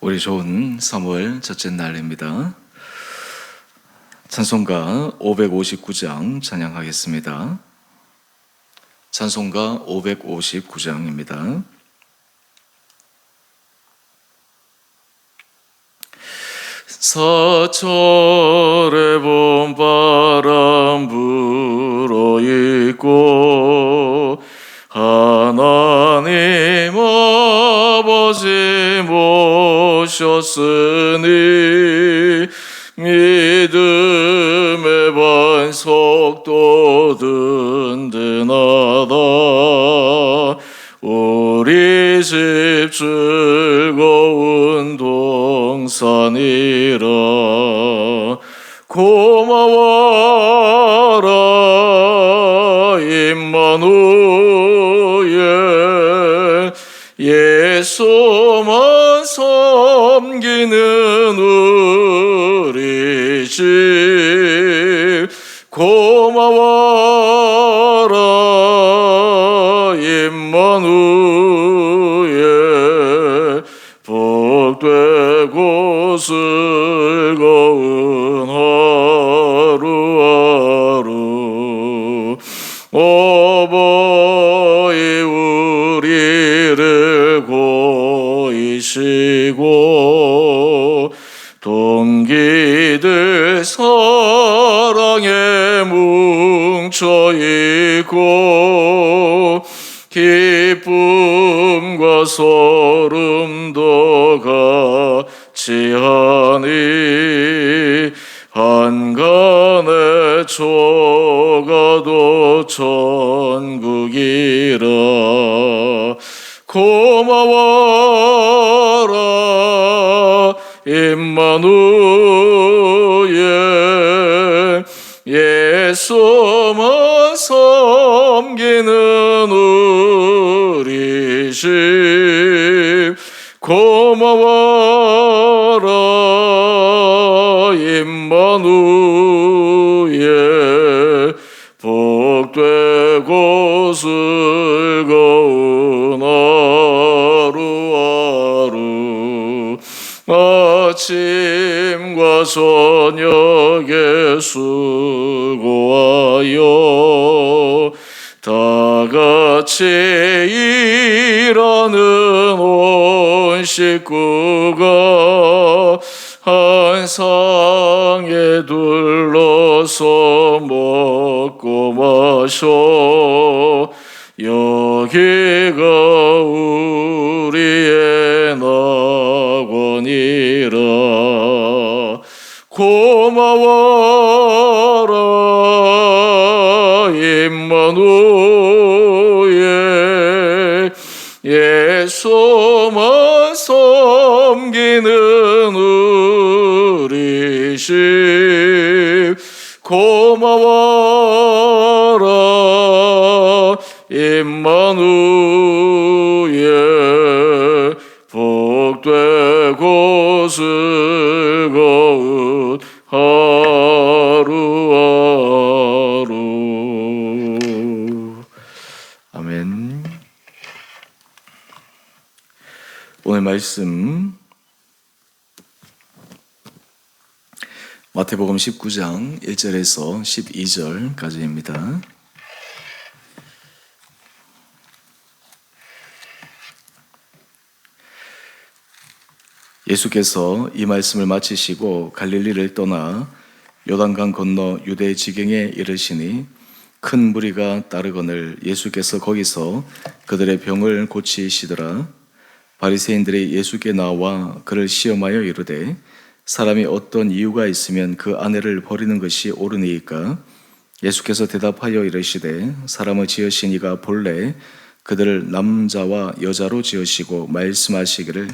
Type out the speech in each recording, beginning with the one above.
우리 좋은 3월 첫째 날입니다. 찬송가 559장 찬양하겠습니다. 찬송가 559장입니다. 사철의 봄바람 불어있고 하나님 아버지 모셨으니 믿음의 반석도 든든하다. 우리 집 즐거운 동산이라. 고마워라 임마누엘, 예수만 섬기는 우리 집. 고마워라 임마누엘, 복되고 즐거운 하루하루. 어버이 우리를 고이시고 동기들 사랑에 뭉쳐있고 기쁨과 소름도 같이 하니 한간에 초가도 천국이라. 고마워라 임마누엘, 예수만 섬기는 우리 집. 고마워라 임마누엘, 복되고 즐거운 하루하루. 아침과 저녁에 수고하여 다같이 일하는 온 식구가 한 상에 둘러서 먹고 마셔. 여기가 우리의 낙원이라. 고마워라 임마누엘, 예수만 섬기는 우리 집. 고마워라 임마누엘, 복되고 즐거운 하루하루. 아멘. 오늘 말씀 마태복음 19장 1절에서 12절까지입니다. 예수께서 이 말씀을 마치시고 갈릴리를 떠나 요단강 건너 유대 지경에 이르시니 큰 무리가 따르거늘 예수께서 거기서 그들의 병을 고치시더라. 바리새인들이 예수께 나와 그를 시험하여 이르되 사람이 어떤 이유가 있으면 그 아내를 버리는 것이 옳으니이까? 예수께서 대답하여 이르시되 사람을 지으신 이가 본래 그들을 남자와 여자로 지으시고 말씀하시기를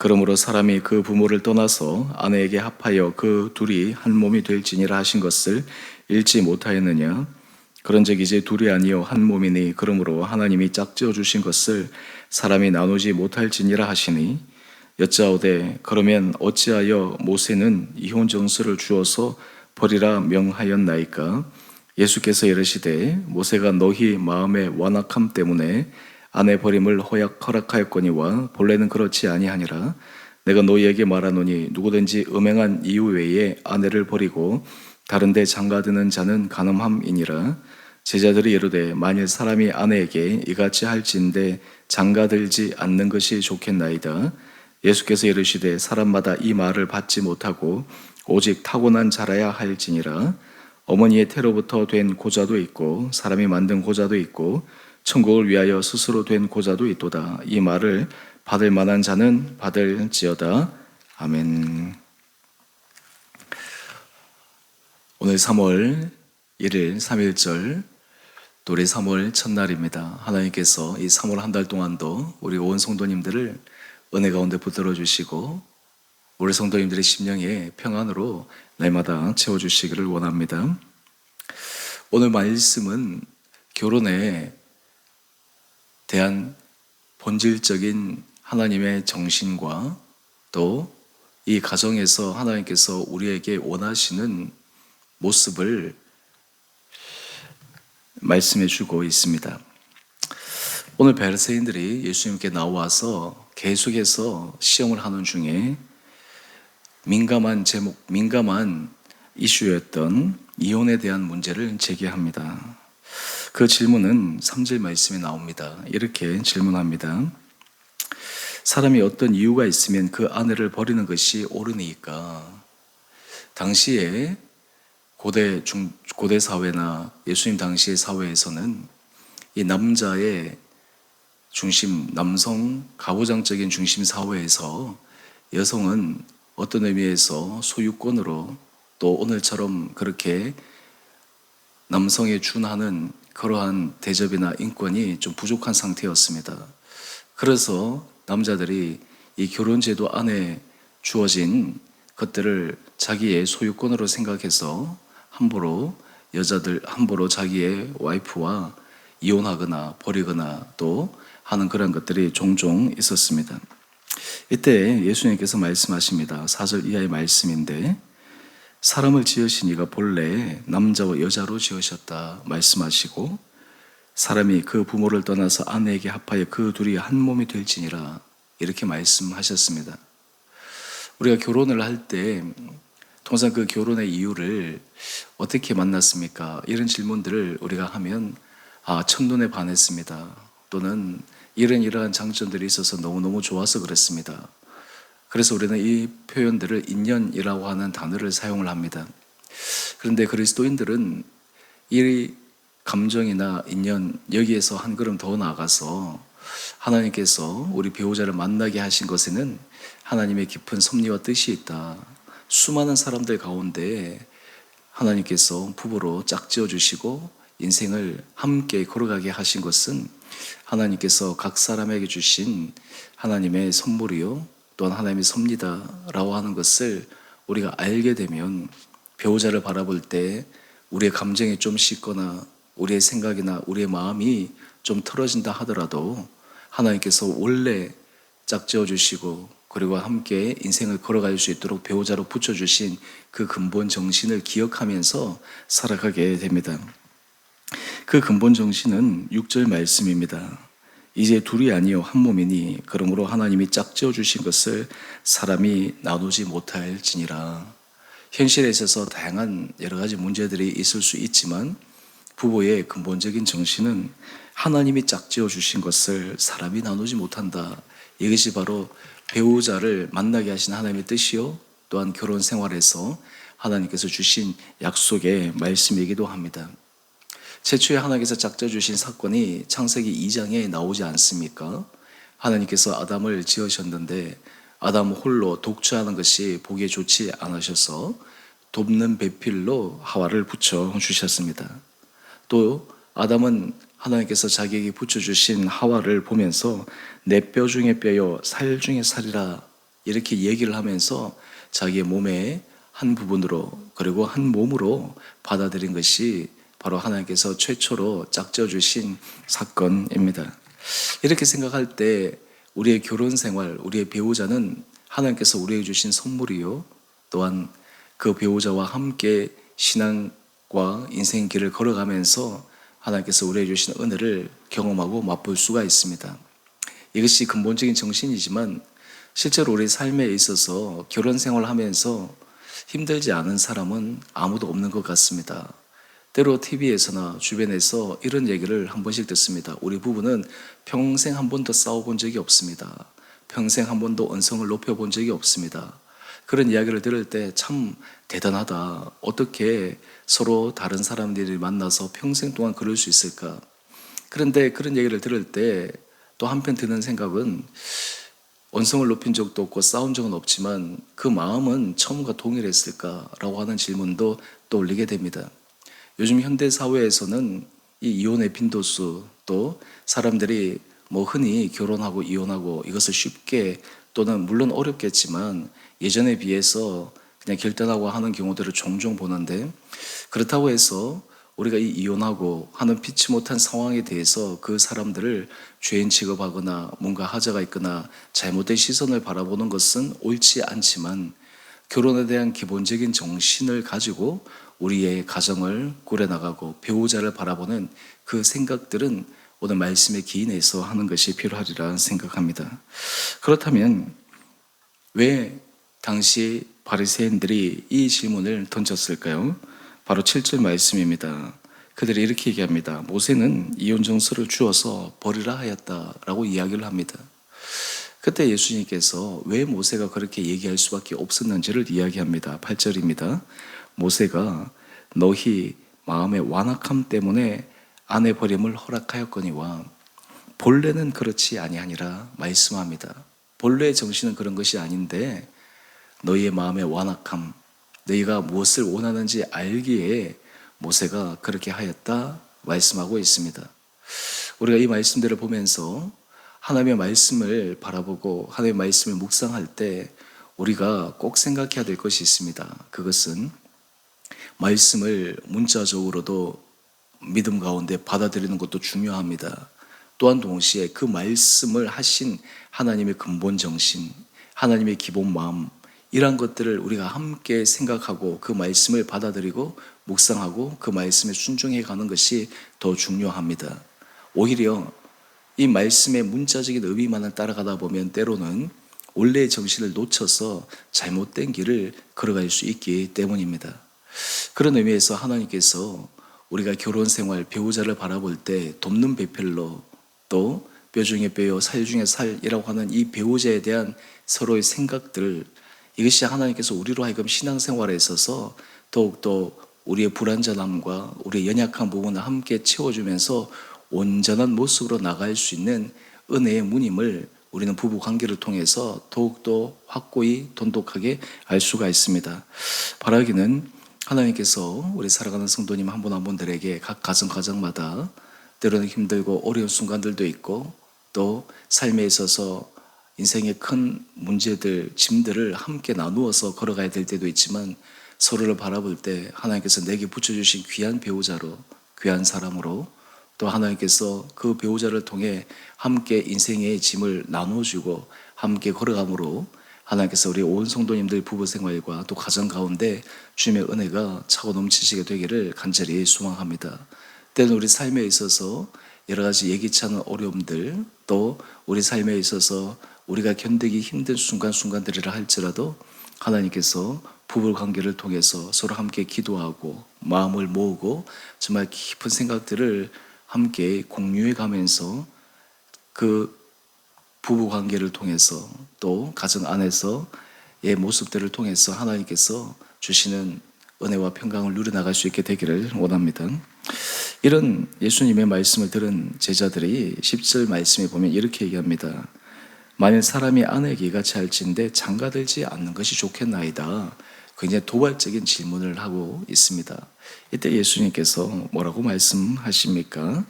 그러므로 사람이 그 부모를 떠나서 아내에게 합하여 그 둘이 한 몸이 될지니라 하신 것을 읽지 못하였느냐? 그런즉 이제 둘이 아니요 한 몸이니 그러므로 하나님이 짝지어 주신 것을 사람이 나누지 못할지니라 하시니 여짜오되 그러면 어찌하여 모세는 이혼 정서를 주어서 버리라 명하였나이까? 예수께서 이르시되 모세가 너희 마음의 완악함 때문에 아내 버림을 허락하였거니와 본래는 그렇지 아니하니라. 내가 너희에게 말하노니 누구든지 음행한 이유 외에 아내를 버리고 다른 데 장가드는 자는 간음함이니라. 제자들이 이르되 만일 사람이 아내에게 이같이 할진대 장가들지 않는 것이 좋겠나이다. 예수께서 이르시되 사람마다 이 말을 받지 못하고 오직 타고난 자라야 할지니라. 어머니의 태로부터 된 고자도 있고 사람이 만든 고자도 있고 천국을 위하여 스스로 된 고자도 있도다. 이 말을 받을 만한 자는 받을지어다. 아멘. 오늘 3월 1일 3일절 또 우리 3월 첫날입니다. 하나님께서 이 3월 한 달 동안도 우리 온 성도님들을 은혜 가운데 붙들어 주시고 우리 성도님들의 심령에 평안으로 날마다 채워주시기를 원합니다. 오늘 말씀은 결혼에 대한 본질적인 하나님의 정신과 또 이 가정에서 하나님께서 우리에게 원하시는 모습을 말씀해 주고 있습니다. 오늘 바리새인들이 예수님께 나와서 계속해서 시험을 하는 중에 민감한 이슈였던 이혼에 대한 문제를 제기합니다. 그 질문은 3절 말씀에 나옵니다. 이렇게 질문합니다. 사람이 어떤 이유가 있으면 그 아내를 버리는 것이 옳으니까. 당시에 고대 사회나 예수님 당시의 사회에서는 이 남자의 중심, 남성 가부장적인 중심 사회에서 여성은 어떤 의미에서 소유권으로 또 오늘처럼 그렇게 남성에 준하는 그러한 대접이나 인권이 좀 부족한 상태였습니다. 그래서 남자들이 이 결혼제도 안에 주어진 것들을 자기의 소유권으로 생각해서 함부로 자기의 와이프와 이혼하거나 버리거나 또 하는 그런 것들이 종종 있었습니다. 이때 예수님께서 말씀하십니다. 4절 이하의 말씀인데 사람을 지으신 이가 본래 남자와 여자로 지으셨다 말씀하시고 사람이 그 부모를 떠나서 아내에게 합하여 그 둘이 한 몸이 될지니라 이렇게 말씀하셨습니다. 우리가 결혼을 할 때 통상 그 결혼의 이유를 어떻게 만났습니까? 이런 질문들을 우리가 하면 첫눈에 반했습니다. 또는 이러한 장점들이 있어서 너무너무 좋아서 그랬습니다. 그래서 우리는 이 표현들을 인연이라고 하는 단어를 사용을 합니다. 그런데 그리스도인들은 이 감정이나 인연 여기에서 한 걸음 더 나아가서 하나님께서 우리 배우자를 만나게 하신 것에는 하나님의 깊은 섭리와 뜻이 있다. 수많은 사람들 가운데 하나님께서 부부로 짝지어 주시고 인생을 함께 걸어가게 하신 것은 하나님께서 각 사람에게 주신 하나님의 선물이요 또한 하나님의 섭리다라고 하는 것을 우리가 알게 되면 배우자를 바라볼 때 우리의 감정이 좀 식거나 우리의 생각이나 우리의 마음이 좀 틀어진다 하더라도 하나님께서 원래 짝지어 주시고 그리고 함께 인생을 걸어갈 수 있도록 배우자로 붙여주신 그 근본 정신을 기억하면서 살아가게 됩니다. 그 근본 정신은 6절 말씀입니다. 이제 둘이 아니요 한 몸이니 그러므로 하나님이 짝지어 주신 것을 사람이 나누지 못할지니라. 현실에 있어서 다양한 여러 가지 문제들이 있을 수 있지만 부부의 근본적인 정신은 하나님이 짝지어 주신 것을 사람이 나누지 못한다. 이것이 바로 배우자를 만나게 하신 하나님의 뜻이요 또한 결혼 생활에서 하나님께서 주신 약속의 말씀이기도 합니다. 최초에 하나님께서 짝져 주신 사건이 창세기 2장에 나오지 않습니까? 하나님께서 아담을 지으셨는데 아담 홀로 독주하는 것이 보기에 좋지 않으셔서 돕는 배필로 하와를 붙여 주셨습니다. 또 아담은 하나님께서 자기에게 붙여주신 하와를 보면서 내 뼈 중에 뼈요 살 중에 살이라 이렇게 얘기를 하면서 자기의 몸의 한 부분으로 그리고 한 몸으로 받아들인 것이 바로 하나님께서 최초로 짝져 주신 사건입니다. 이렇게 생각할 때 우리의 결혼 생활, 우리의 배우자는 하나님께서 우리에게 주신 선물이요 또한 그 배우자와 함께 신앙과 인생 길을 걸어가면서 하나님께서 우리에게 주신 은혜를 경험하고 맛볼 수가 있습니다. 이것이 근본적인 정신이지만 실제로 우리 삶에 있어서 결혼 생활하면서 힘들지 않은 사람은 아무도 없는 것 같습니다. 때로 TV에서나 주변에서 이런 얘기를 한 번씩 듣습니다. 우리 부부는 평생 한 번도 싸워본 적이 없습니다. 평생 한 번도 언성을 높여본 적이 없습니다. 그런 이야기를 들을 때 참 대단하다. 어떻게 서로 다른 사람들이 만나서 평생 동안 그럴 수 있을까? 그런데 그런 얘기를 들을 때 또 한편 드는 생각은 언성을 높인 적도 없고 싸운 적은 없지만 그 마음은 처음과 동일했을까라고 하는 질문도 떠올리게 됩니다. 요즘 현대 사회에서는 이 이혼의 빈도수 또 사람들이 뭐 흔히 결혼하고 이혼하고 이것을 쉽게 또는 물론 어렵겠지만 예전에 비해서 그냥 결단하고 하는 경우들을 종종 보는데 그렇다고 해서 우리가 이 이혼하고 하는 피치 못한 상황에 대해서 그 사람들을 죄인 취급하거나 뭔가 하자가 있거나 잘못된 시선을 바라보는 것은 옳지 않지만 결혼에 대한 기본적인 정신을 가지고 우리의 가정을 꾸려나가고 배우자를 바라보는 그 생각들은 오늘 말씀의 기인에서 하는 것이 필요하리라 생각합니다. 그렇다면 왜 당시 바리새인들이 이 질문을 던졌을까요? 바로 7절 말씀입니다. 그들이 이렇게 얘기합니다. 모세는 이혼 정서를 주어서 버리라 하였다라고 이야기를 합니다. 그때 예수님께서 왜 모세가 그렇게 얘기할 수밖에 없었는지를 이야기합니다. 8절입니다. 모세가 너희 마음의 완악함 때문에 아내 버림을 허락하였거니와 본래는 그렇지 아니하니라 말씀합니다. 본래의 정신은 그런 것이 아닌데 너희의 마음의 완악함, 너희가 무엇을 원하는지 알기에 모세가 그렇게 하였다 말씀하고 있습니다. 우리가 이 말씀들을 보면서 하나님의 말씀을 바라보고 하나님의 말씀을 묵상할 때 우리가 꼭 생각해야 될 것이 있습니다. 그것은 말씀을 문자적으로도 믿음 가운데 받아들이는 것도 중요합니다. 또한 동시에 그 말씀을 하신 하나님의 근본 정신, 하나님의 기본 마음, 이러한 것들을 우리가 함께 생각하고 그 말씀을 받아들이고 묵상하고 그 말씀에 순종해 가는 것이 더 중요합니다. 오히려 이 말씀의 문자적인 의미만을 따라가다 보면 때로는 원래의 정신을 놓쳐서 잘못된 길을 걸어갈 수 있기 때문입니다. 그런 의미에서 하나님께서 우리가 결혼 생활, 배우자를 바라볼 때 돕는 배필로 또 뼈 중에 뼈요, 살 중에 살이라고 하는 이 배우자에 대한 서로의 생각들, 이것이 하나님께서 우리로 하여금 신앙생활에 있어서 더욱더 우리의 불완전함과 우리의 연약한 부분을 함께 채워주면서 온전한 모습으로 나갈 수 있는 은혜의 문임을 우리는 부부 관계를 통해서 더욱더 확고히 돈독하게 알 수가 있습니다. 바라기는 하나님께서 우리 살아가는 성도님 한 분 한 분들에게 각 가정마다 때로는 힘들고 어려운 순간들도 있고 또 삶에 있어서 인생의 큰 문제들, 짐들을 함께 나누어서 걸어가야 될 때도 있지만 서로를 바라볼 때 하나님께서 내게 붙여주신 귀한 배우자로, 귀한 사람으로 또 하나님께서 그 배우자를 통해 함께 인생의 짐을 나눠주고 함께 걸어감으로 하나님께서 우리 온 성도님들 부부 생활과 또 가정 가운데 주님의 은혜가 차고 넘치시게 되기를 간절히 소망합니다. 때는 우리 삶에 있어서 여러 가지 예기치 않은 어려움들 또 우리 삶에 있어서 우리가 견디기 힘든 순간순간들이라 할지라도 하나님께서 부부 관계를 통해서 서로 함께 기도하고 마음을 모으고 정말 깊은 생각들을 함께 공유해 가면서 그 부부 관계를 통해서 또 가정 안에서의 모습들을 통해서 하나님께서 주시는 은혜와 평강을 누려나갈 수 있게 되기를 원합니다. 이런 예수님의 말씀을 들은 제자들이 10절 말씀에 보면 이렇게 얘기합니다. 만일 사람이 아내에게 찰진데 장가들지 않는 것이 좋겠나이다. 굉장히 도발적인 질문을 하고 있습니다. 이때 예수님께서 뭐라고 말씀하십니까?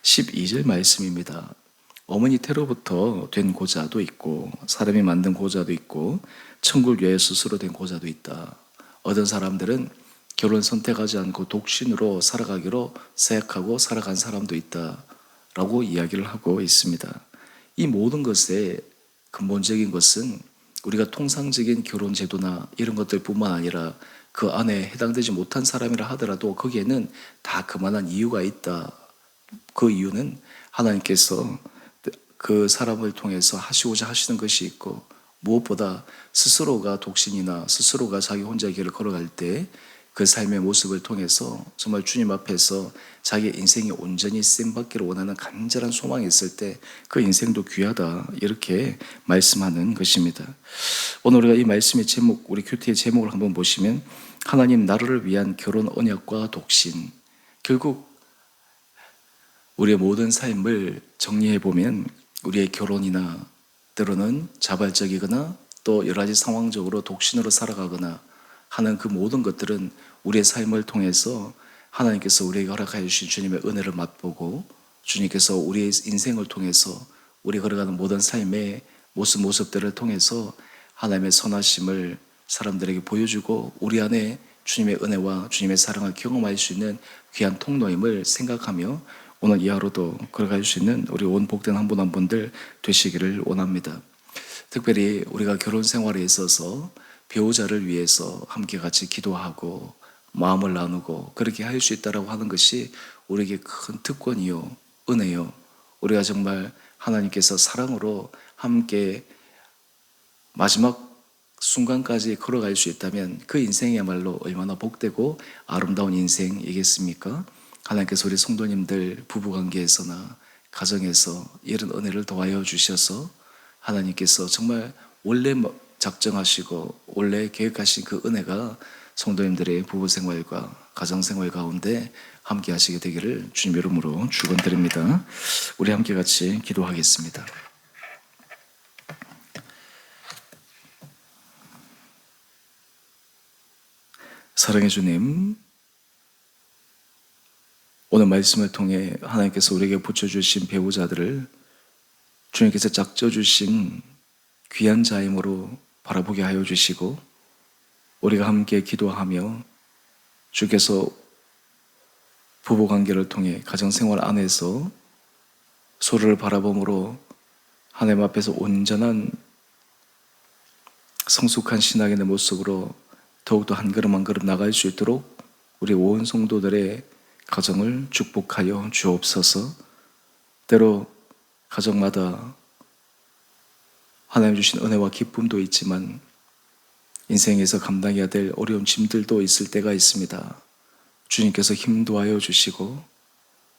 12절 말씀입니다. 어머니 태로부터 된 고자도 있고 사람이 만든 고자도 있고 천국 외에 스스로 된 고자도 있다. 어떤 사람들은 결혼 선택하지 않고 독신으로 살아가기로 생각하고 살아간 사람도 있다라고 이야기를 하고 있습니다. 이 모든 것의 근본적인 것은 우리가 통상적인 결혼 제도나 이런 것들뿐만 아니라 그 안에 해당되지 못한 사람이라 하더라도 거기에는 다 그만한 이유가 있다. 그 이유는 하나님께서 그 사람을 통해서 하시고자 하시는 것이 있고 무엇보다 스스로가 독신이나 스스로가 자기 혼자의 길을 걸어갈 때 그 삶의 모습을 통해서 정말 주님 앞에서 자기 인생이 온전히 쓰임받기를 원하는 간절한 소망이 있을 때 그 인생도 귀하다, 이렇게 말씀하는 것입니다. 오늘 우리가 이 말씀의 제목, 우리 큐티의 제목을 한번 보시면 하나님 나라를 위한 결혼 언약과 독신. 결국 우리의 모든 삶을 정리해 보면 우리의 결혼이나 때로는 자발적이거나 또 여러 가지 상황적으로 독신으로 살아가거나 하는 그 모든 것들은 우리의 삶을 통해서 하나님께서 우리에게 허락하여 주신 주님의 은혜를 맛보고 주님께서 우리의 인생을 통해서 우리 걸어가는 모든 삶의 모습들을 통해서 하나님의 선하심을 사람들에게 보여주고 우리 안에 주님의 은혜와 주님의 사랑을 경험할 수 있는 귀한 통로임을 생각하며 오늘 이 하루도 걸어갈 수 있는 우리 온 복된 한 분 한 분들 되시기를 원합니다. 특별히 우리가 결혼 생활에 있어서 배우자를 위해서 함께 같이 기도하고 마음을 나누고 그렇게 할 수 있다라고 하는 것이 우리에게 큰 특권이요, 은혜요. 우리가 정말 하나님께서 사랑으로 함께 마지막 순간까지 걸어갈 수 있다면 그 인생이야말로 얼마나 복되고 아름다운 인생이겠습니까? 하나님께서 우리 성도님들 부부관계에서나 가정에서 이런 은혜를 더하여 주셔서 하나님께서 정말 원래 작정하시고 원래 계획하신 그 은혜가 성도님들의 부부생활과 가정생활 가운데 함께 하시게 되기를 주님 이름으로 축원드립니다. 우리 함께 같이 기도하겠습니다. 사랑의 주님, 오늘 말씀을 통해 하나님께서 우리에게 붙여주신 배우자들을 주님께서 짝져주신 귀한 자임으로 바라보게 하여 주시고 우리가 함께 기도하며 주께서 부부관계를 통해 가정생활 안에서 서로를 바라봄으로 하나님 앞에서 온전한 성숙한 신앙의 모습으로 더욱더 한 걸음 한 걸음 나갈 수 있도록 우리 온 성도들의 가정을 축복하여 주옵소서. 때로 가정마다 하나님 주신 은혜와 기쁨도 있지만 인생에서 감당해야 될 어려운 짐들도 있을 때가 있습니다. 주님께서 힘도하여 주시고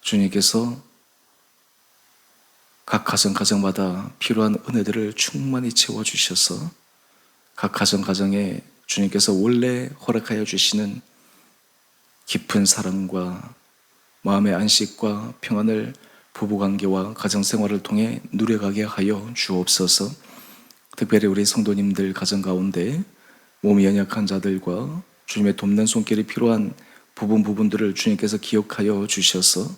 주님께서 각 가정마다 필요한 은혜들을 충만히 채워주셔서 각 가정에 주님께서 원래 허락하여 주시는 깊은 사랑과 마음의 안식과 평안을 부부관계와 가정생활을 통해 누려가게 하여 주옵소서. 특별히 우리 성도님들 가정 가운데 몸이 연약한 자들과 주님의 돕는 손길이 필요한 부분들을 주님께서 기억하여 주셔서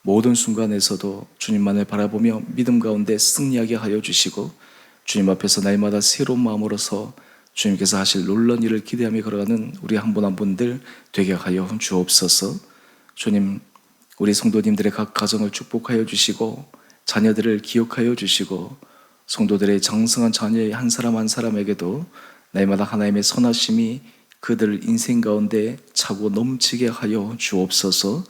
모든 순간에서도 주님만을 바라보며 믿음 가운데 승리하게 하여 주시고 주님 앞에서 날마다 새로운 마음으로서 주님께서 하실 놀라운 일을 기대하며 걸어가는 우리 한 분 한 분들 되게 하여 주옵소서. 주님, 우리 성도님들의 각 가정을 축복하여 주시고 자녀들을 기억하여 주시고 성도들의 장성한 자녀의 한 사람 한 사람에게도 날마다 하나님의 선하심이 그들 인생 가운데 차고 넘치게 하여 주옵소서.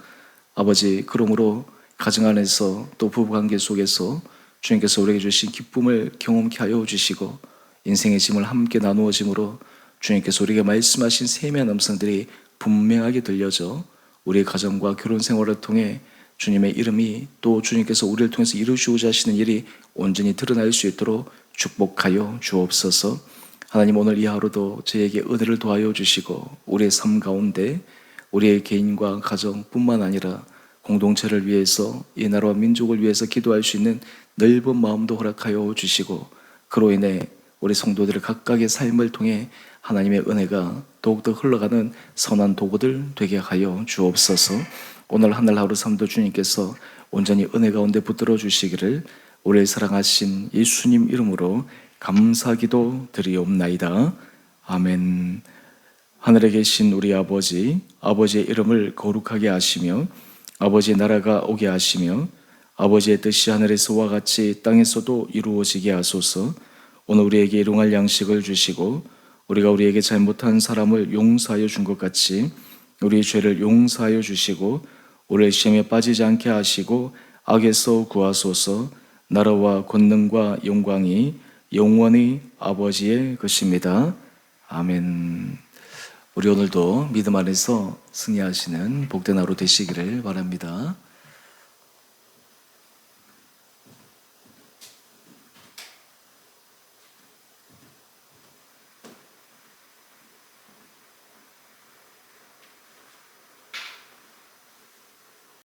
아버지, 그러므로 가정 안에서 또 부부관계 속에서 주님께서 우리에게 주신 기쁨을 경험케 하여 주시고 인생의 짐을 함께 나누어짐으로 주님께서 우리에게 말씀하신 세미한 음성들이 분명하게 들려져 우리의 가정과 결혼 생활을 통해 주님의 이름이 또 주님께서 우리를 통해서 이루시고자 하시는 일이 온전히 드러날 수 있도록 축복하여 주옵소서. 하나님, 오늘 이 하루도 저에게 은혜를 더하여 주시고 우리의 삶 가운데 우리의 개인과 가정뿐만 아니라 공동체를 위해서 이 나라와 민족을 위해서 기도할 수 있는 넓은 마음도 허락하여 주시고 그로 인해 우리 성도들의 각각의 삶을 통해 하나님의 은혜가 더욱더 흘러가는 선한 도구들 되게 하여 주옵소서. 오늘 하늘 하루 삶도 주님께서 온전히 은혜 가운데 붙들어 주시기를 우리를 사랑하신 예수님 이름으로 감사기도 드리옵나이다. 아멘. 하늘에 계신 우리 아버지, 아버지의 이름을 거룩하게 하시며 아버지의 나라가 오게 하시며 아버지의 뜻이 하늘에서와 같이 땅에서도 이루어지게 하소서. 오늘 우리에게 일용할 양식을 주시고 우리가 우리에게 잘못한 사람을 용서하여 준 것 같이 우리의 죄를 용서하여 주시고 우리를 시험에 빠지지 않게 하시고 악에서 구하소서. 나라와 권능과 영광이 영원히 아버지의 것입니다. 아멘. 우리 오늘도 믿음 안에서 승리하시는 복된 하루 되시기를 바랍니다.